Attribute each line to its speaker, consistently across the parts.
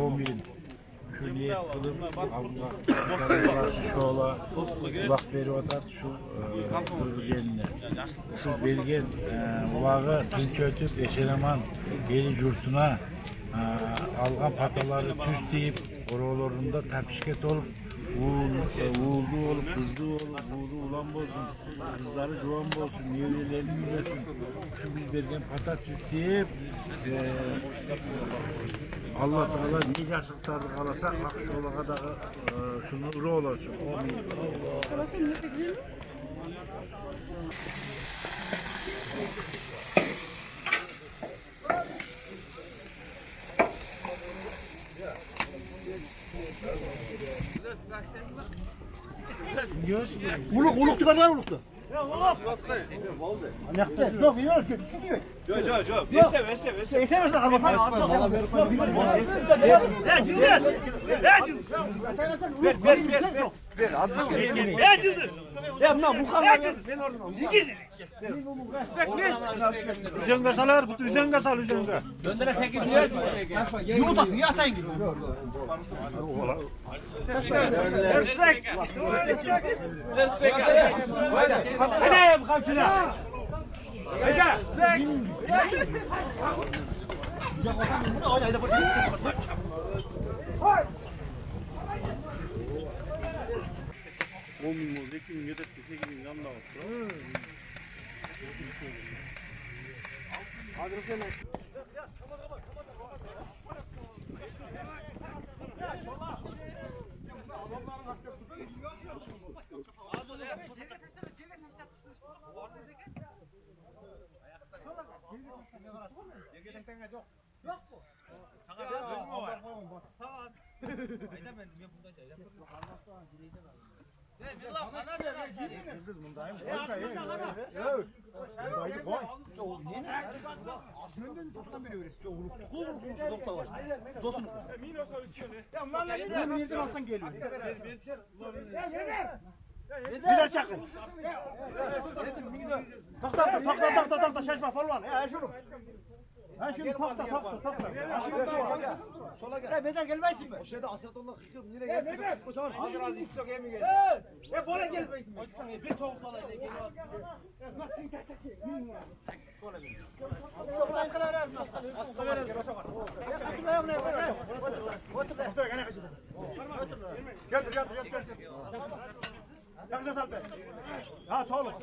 Speaker 1: Omin, Küliyet kılıp Allah şola kulak beri otat şu belgeline. Şu belgen ulağı tünkötüp Eşeleman beri yurtuna algan pataları tüz deyip oralarında tepişket olup uğuldu olup, kızdı olup, uğuldu ulan bolsun, kızları juvan bolsun, nevrilerini yülesin. Şu biz vergen pata tüz deyip Allah Teala ne yaşlıkları kalasak akşolağa da şunu uru olacak.
Speaker 2: Uluk tıkanlar uluktu. Anakta. Yok yiyoruz ki.
Speaker 3: Yok. Verse.
Speaker 2: Esemez de kalmasın.
Speaker 3: Ya Cıldır. Ver. Ya Cıldır.
Speaker 2: Ya bu kadar. Ben oradan.
Speaker 3: İkiz.
Speaker 1: Üzenge salar, bu üzenge sal üzenge.
Speaker 4: Döndüre 8 milyon.
Speaker 2: Yumurtası ya sen git.
Speaker 3: Respekt.
Speaker 4: Hadi ayağım kamçına. Hadi.
Speaker 2: Gider çakın. Tak şaşma falan. Ya şunu. Ha şunu tak. Ha şunu tak. Ya beden gelmezsin mi? O şeyde Asratullah hıkım nereye geldi? Bu sefer hangi razı istok yemi geldi? Ya bana gelmezsin mi? Bir çok falan geliyor. Nasıl gerçekçi? Yaklaşa salpe. Ha çoğuluk.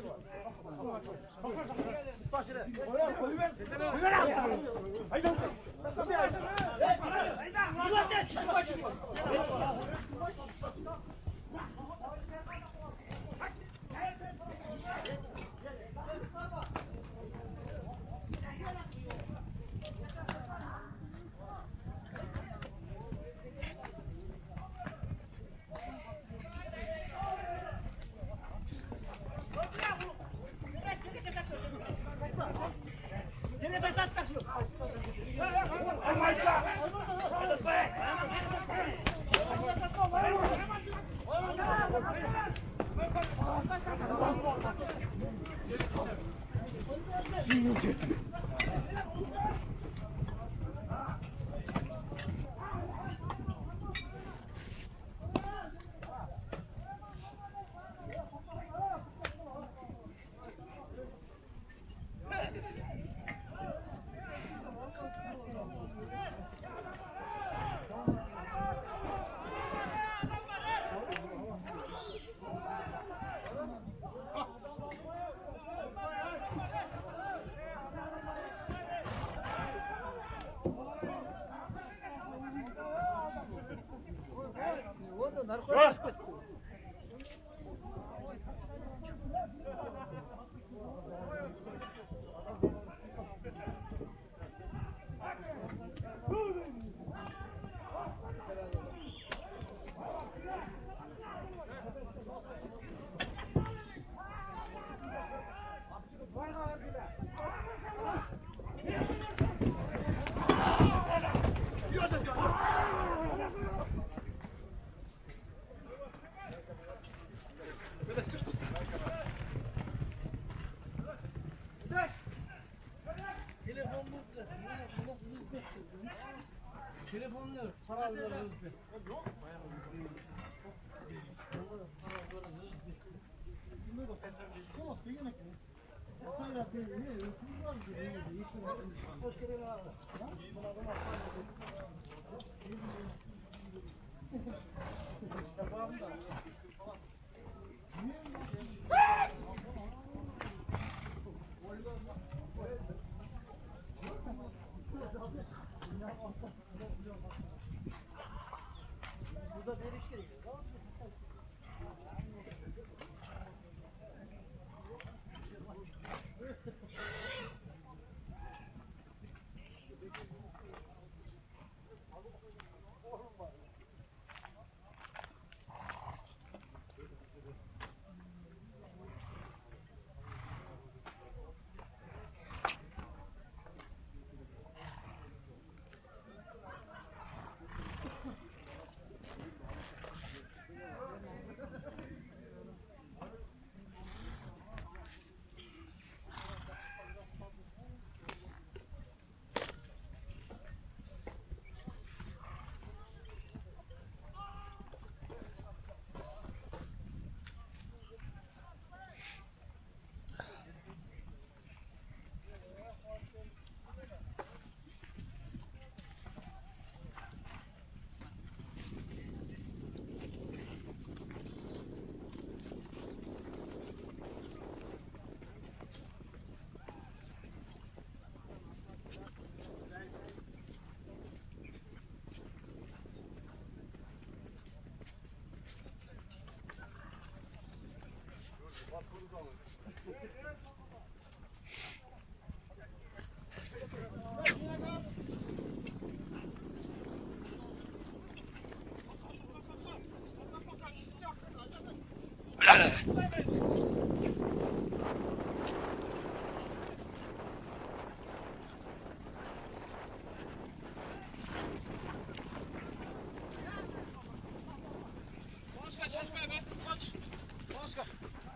Speaker 2: Haydi.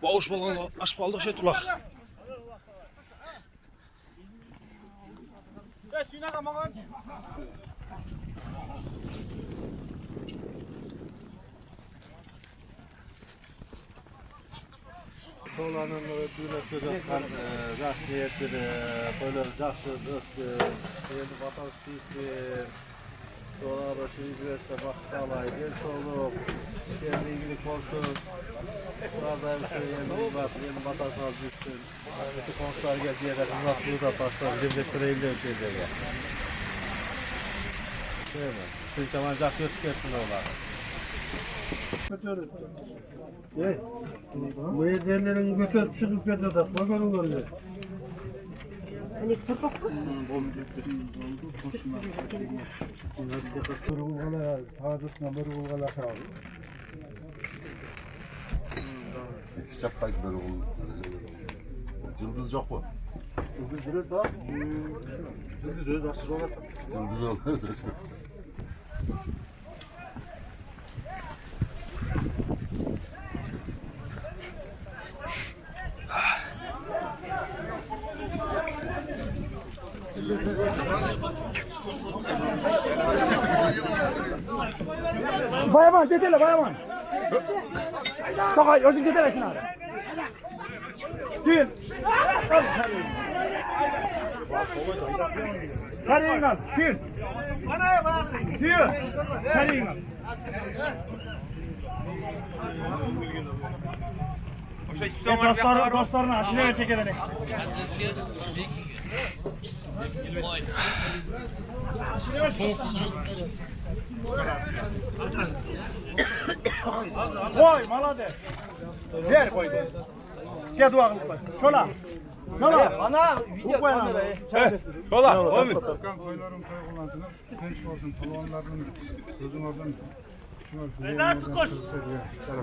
Speaker 5: Boğuş balon asfalda şey tulak.
Speaker 1: Soğlanın düğüne çocuklar zahmiyettir, böyle zahsızlık, yeni vatan sisi, sonra da şu ücrette bakkalay, gel soluk, kendi ilgili korsun, burada bir şey yeni vatansal düşsün, bütün konuklar geldiği yerde hızlatlığı da başlar, devletleri ödeyecek. Değil mi? Siz zaman zahmet tüketin olar. Bu yerlerin götür çıkıp geldi de koyun oluyor.
Speaker 5: Şapkaydı böyle oldu. Cıldız yok mu?
Speaker 1: Siz söz asır olarak.
Speaker 5: Cıldız oldu.
Speaker 2: Bayaman dedele bayaman. Tokay özün dedele şuna. Tüyün. Kariyin al. Tüyün. Tüyün. Kariyin al. Dostlarına aşırı çekelim. Koy malade. Ver koy. Gel dua kılıp koy. Şola. Şola. Bana video koyalım.
Speaker 4: Şola. Oğlum.
Speaker 6: Kan koyların koy kullandığını genç olsun, pulvanların gözün oradan
Speaker 3: Rahat koş.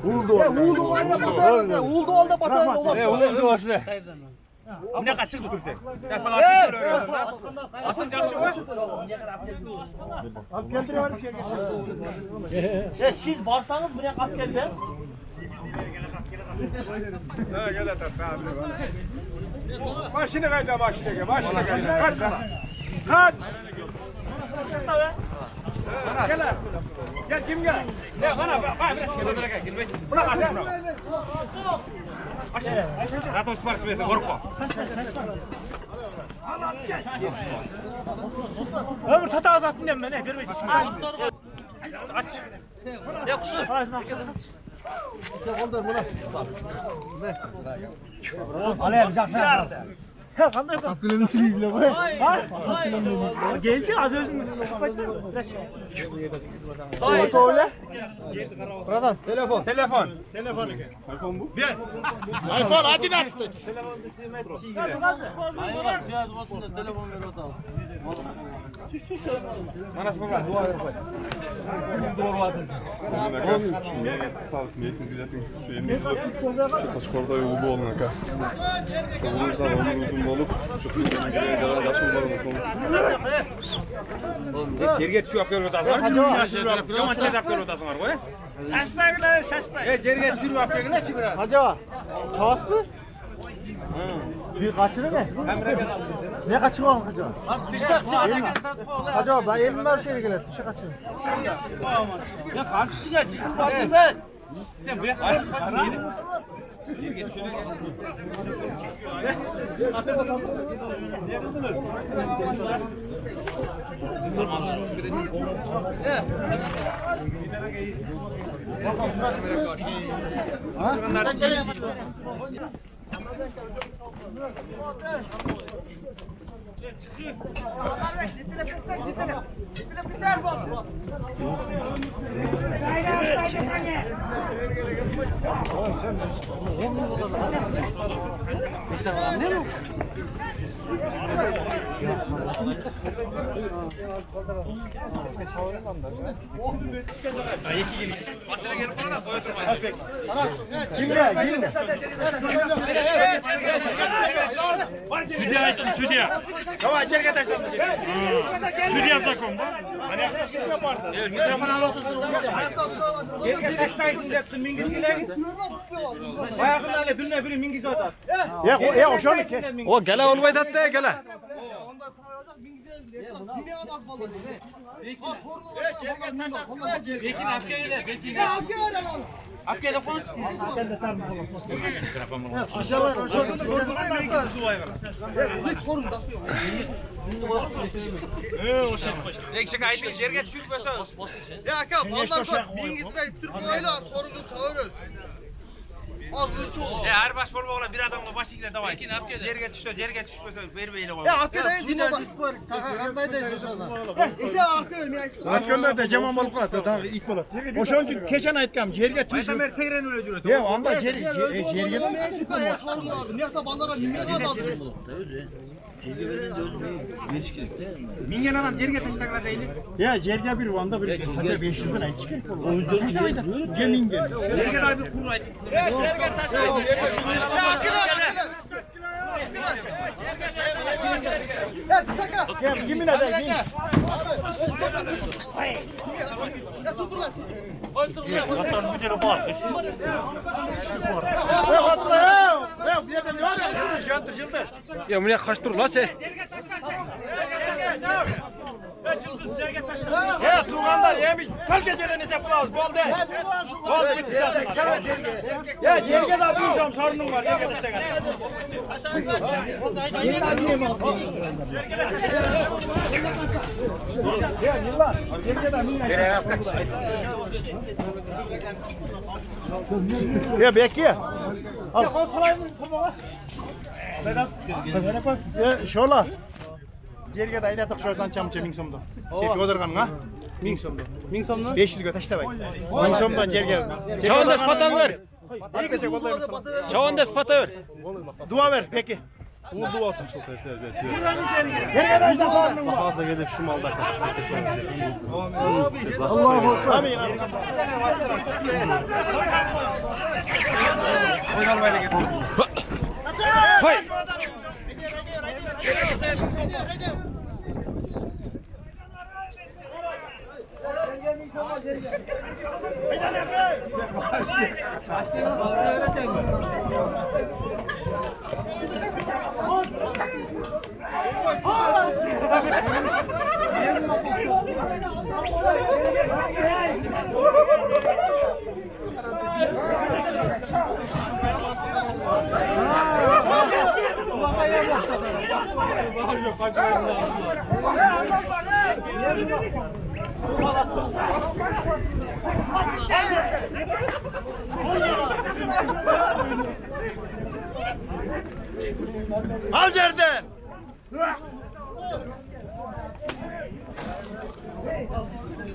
Speaker 2: Uğuldu olda batardı. Uğuldu olda batardı.
Speaker 4: Oğlum olsun. Ne kaçık bu kürse? Ya sana asıl öğreniyorsun. Asıl yakşı var.
Speaker 2: Abi kendine var şey. Ya siz varsanız buraya kaç geldi?
Speaker 3: Başını kayda başını kayda. Başını kayda. Kaç. Kaç. Gel kim gel?
Speaker 4: Ya bana bak biraz gel. Girmesin. Buna kaçın. Aşağı. Rahat sipariş versin korkma. Ömür tata azalttın diyeyim ben. Görmeyin. Aç. Ya kuşu.
Speaker 2: Alaya bir dakika.
Speaker 4: Ya kandı yok.
Speaker 6: Kilometre izle bu.
Speaker 4: Ha? Geldi az özüm.
Speaker 2: Söyle.
Speaker 3: Telefon.
Speaker 2: iPhone Adidas'tı.
Speaker 5: Pasporta yolu bu olmak ha. Yolumuz var, ömür uzun olup çok uzun kadar yaşım var mı?
Speaker 4: Yerge düşüyor yapıyor odası var. Yaman tez yapıyor odası var koy. Şaşmayın lan şaşmayın. Yerge düşüyor yapıyor ne çıkıyor?
Speaker 2: Acaba Çağız mı? Bir kaçırı ne? Ne kaçırı var acaba? Acaba ben elim var şeye gelir. Dışa kaçırı.
Speaker 4: Ya karşı geç. Bakın ben. Sen buraya karşı yedin. Yerge düşüyor.
Speaker 3: Sütye açtım sütye.
Speaker 4: Tamam içeri taşlandı.
Speaker 3: Sütye takım bu.
Speaker 4: Evet mikrofon alırsa yerge taşlayın yaptın mingil gile. Ayakından öyle dünle biri mingil atar.
Speaker 2: Ya o şöyle ki.
Speaker 3: O gele olmayı da gele.
Speaker 4: Bekin askeriyle bekin. Askeriyle konuş. Eksik ayıp yerge düşürmüyorsa.
Speaker 7: Ya kap Allah'tan İngilizce Türk öyle sorunu çağırırız. Ağzı çok.
Speaker 4: Ya her baş forma olan bir adamla başı ile davay. Yerge düşüyor, yerge düşmüyorsa vermeyle var.
Speaker 7: Ya hakikaten dinle. İşte hakikaten ya.
Speaker 2: At gönder de Cemal Balık var. Daha ilk balık. O şoncu geçen ayıtkam cerge tüzü.
Speaker 4: Aytamer teyren öyle diyor.
Speaker 2: Ya anda cerge
Speaker 7: Neyse banlara minge kaldı.
Speaker 4: Mingen adam yerge taşlarına değil.
Speaker 2: Ya cerge bir vanda bir hatta 500 bin ay çıkar. O yüzden işte ayda. Gemin gel.
Speaker 4: Yerge daha bir kuru et.
Speaker 7: Yerge taşıydı. Ya hakikaten.
Speaker 2: Ya yemin ederim.
Speaker 7: Ya tutun lan.
Speaker 2: Ya hatırla ya. Ya bir yerden ne var ya? Jantır jıldır.
Speaker 3: Ya buraya kaç dur la sen?
Speaker 2: Ya Tuğanlar yemiş. Kal geceleriniz yapılamaz. Bol de. Bol de. Ya cerge daha büyüyeceğim sorunum var. Cerge işte gel. Ya yıllar. Cerge daha büyüyeceğim. Ya bekle. Ya ben salayım tamam. Ya şola. Cerge daha iletik şozan çamçı min somdu. Tepi oturgan ha? Min somdu.
Speaker 4: Min somdu.
Speaker 2: 500 göt işte bak. Min somdan cerge.
Speaker 3: Çavan da spata ver.
Speaker 2: Herkese kolay
Speaker 3: Çavan da spata ver.
Speaker 2: Dua ver peki. Uğur dua olsun. Cerge daha işte sorunum var.
Speaker 5: Fazla gelip şu malda
Speaker 2: Allahu Ekber. Amin.
Speaker 4: Oynalmayla getir.
Speaker 3: Hay.
Speaker 2: Hayır. Al yerden.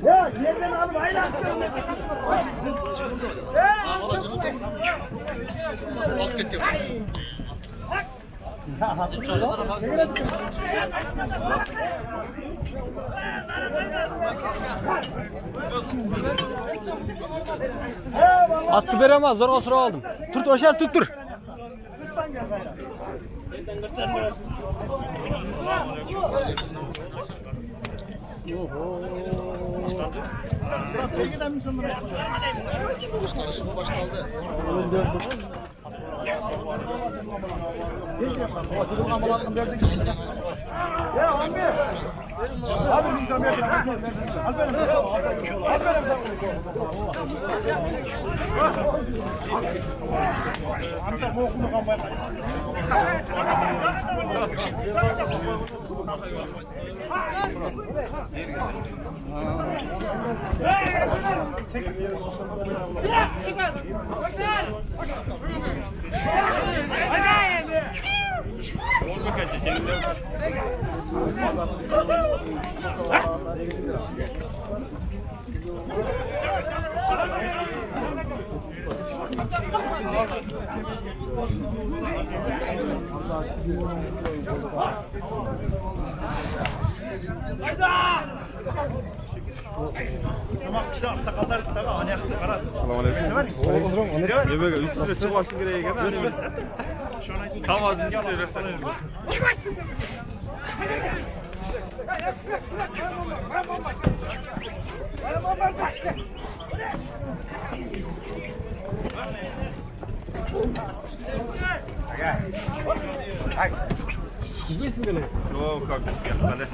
Speaker 2: Ya yerden alıp aynen.
Speaker 7: Basket yapıyor.
Speaker 3: Attı veremez. Zor sıra aldım. Tut aşağı tuttur.
Speaker 7: Kılıç karışımı başladı.
Speaker 2: Ya abi. Abi bir zaman al benim. Al benim. Amca mokunu kampanya. Tamam işte sakalları tamam hani yaptı karar.
Speaker 5: Selamünaleyküm. Yemeğe üstüne çıkmasın gereği gene. Tam az istiyor versene. Yok kalk gel hadi.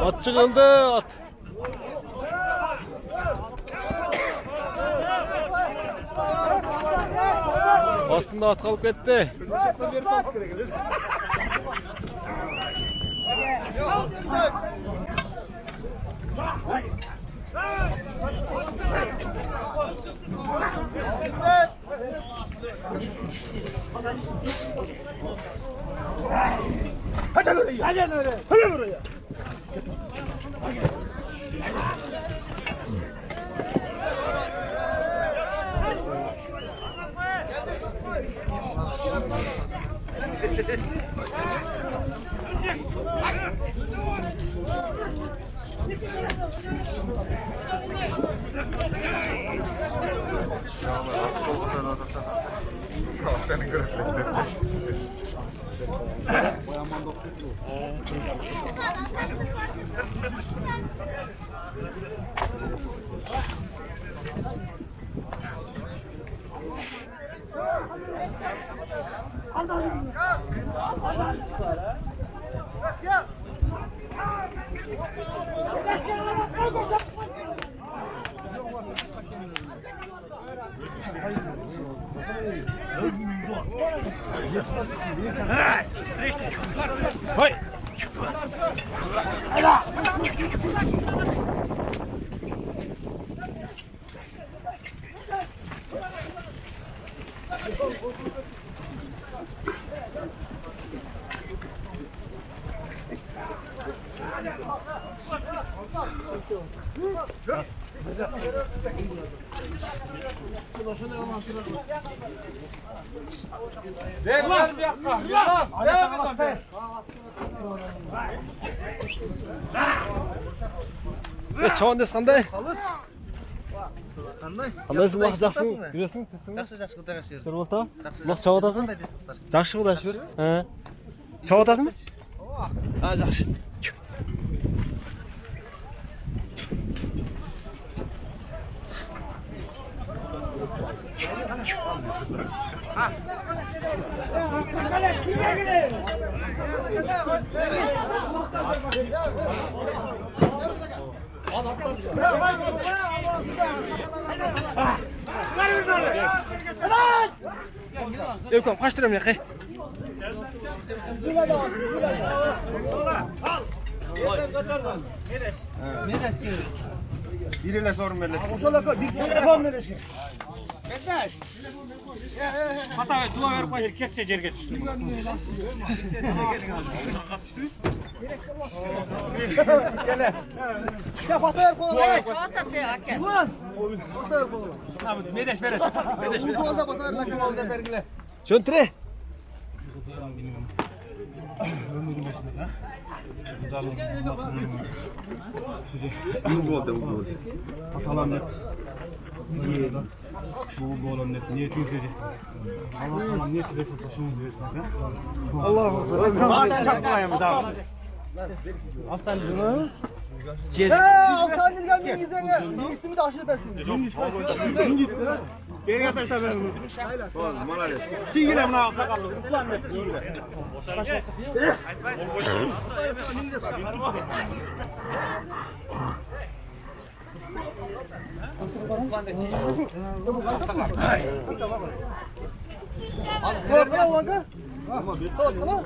Speaker 3: At çıkıldı at. Aslında at kalk etti.
Speaker 2: Hadi oraya. Hadi oraya. Hadi oraya.
Speaker 3: Çavandes qanday?
Speaker 2: Qanday?
Speaker 3: Qandaysiz? Vaqt yaxshimi? Yurasizmi?
Speaker 2: Yaxshi, yaxshi qilib tashlaysiz.
Speaker 3: Sir o'rta? Vaqt chavodasizmi?
Speaker 2: Qanday deysiz qizlar?
Speaker 3: Yaxshi qilasiz. Ha. Chavodasizmi? Ha, yaxshi. Evkom kaçtıram ya.
Speaker 4: Biriyle sorun böyle.
Speaker 2: Telefon meleşi.
Speaker 4: Hata ve dua verip başır kekçe cerge düştü.
Speaker 2: Ya fotoğraf koyalım.
Speaker 8: Evet, çanta şey hakem.
Speaker 2: Ulan. Fotoğraf koyalım.
Speaker 4: Abi medeş veres. Medeş
Speaker 2: Bu kolda fotoğraf lakabı.
Speaker 3: Çöntüre.
Speaker 6: Atalandı. Niye? Şu bu olan net niye çünkü Allah falan niye telefon taşımı diyorsun ha?
Speaker 4: Bana çakmayayım daha.
Speaker 2: Altan Dilgen Mingiz'e bilgisini de aşırı versin.
Speaker 4: Geri getir tabii. Çiğile buna sakallı. Ulan ne çiğile.
Speaker 2: Al, ulan.